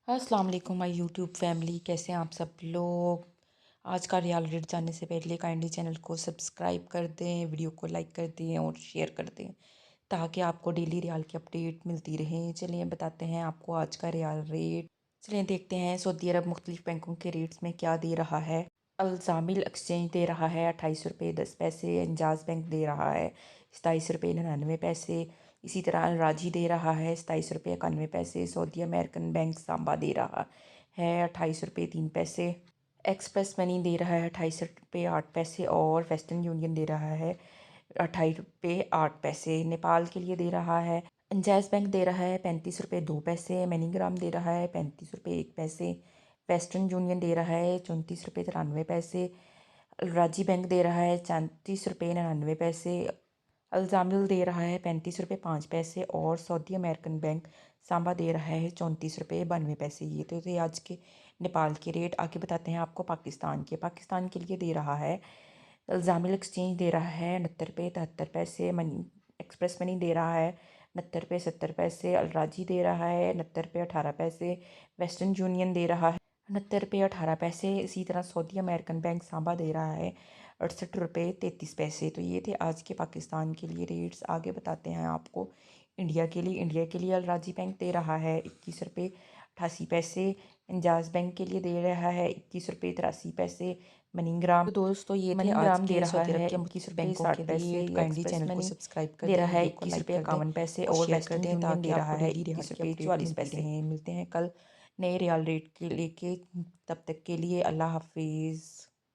अस्सलाम वालेकुम my YouTube family, कैसे हैं आप सब लोग। आज का रियल रेट जानने से पहले काइंडली चैनल को सब्सक्राइब कर दें, वीडियो को लाइक कर दें और शेयर कर दें ताकि आपको डेली रियाल की अपडेट मिलती रहे। चलिए बताते हैं आपको आज का रियाल रेट। चलिए देखते हैं सऊदी अरब मुख्तलिफ बैंकों के रेट्स में क्या दे रहा है। अल एक्सचेंज दे रहा है 28 रुपये 10 पैसे। इंजाज बैंक दे रहा है 27 रुपये 99 पैसे। इसी तरह अल राजी दे रहा है 27 रुपये 91 पैसे। सऊदी अमेरिकन बैंक सांबा दे रहा है 28 रुपये 3 पैसे। एक्सप्रेस मनी दे रहा है 28 रुपये 8 पैसे और वेस्टर्न यूनियन दे रहा है 28 रुपये 8 पैसे। नेपाल के लिए दे रहा है इंजाज बैंक दे रहा है 35 रुपये 2 पैसे। मैनीग्राम दे रहा है 35 रुपये 1 पैसे। वेस्टर्न यूनियन दे रहा है 34 रुपये 93 पैसे। राजी बैंक दे रहा है 34 रुपये 99 पैसे। अल्जामिल दे रहा है 35 रुपये 5 पैसे और सऊदी अमेरिकन बैंक सांबा दे रहा है 34 रुपये 92 पैसे। ये तो थे आज के नेपाल के रेट। आगे बताते हैं आपको पाकिस्तान के लिए दे रहा है अल्जामिल एक्सचेंज दे रहा है 69 रुपये 73 पैसे। मनी एक्सप्रेस मनी दे रहा है 69 रुपये 70 पैसे। अलराजी दे रहा है 69 रुपये 18 पैसे। वेस्टर्न यूनियन दे रहा है 69 रुपये 18 पैसे। इसी तरह सऊदी अमेरिकन बैंक सांबा दे रहा है 68 रुपये 33 पैसे। तो ये थे आज के पाकिस्तान के लिए रेट्स। आगे बताते हैं आपको इंडिया के लिए अलराजी बैंक दे रहा है 21 रुपये 88 पैसे। इंजाज बैंक के लिए दे रहा है 21 रुपये 83 पैसे। मनीग्राम तो दोस्तों ये थे आज दे रहा है 21 रुपये 60 पैसे। काइंडली चैनल को सब्सक्राइब कर दे रहा है 21 रुपये 51 पैसे और वेस्टर्न यूनियन दे रहा है 21 रुपये 44 पैसे। मिलते हैं कल नए रियल रेट के लेके, तब तक के लिए अल्लाह हाफिज़।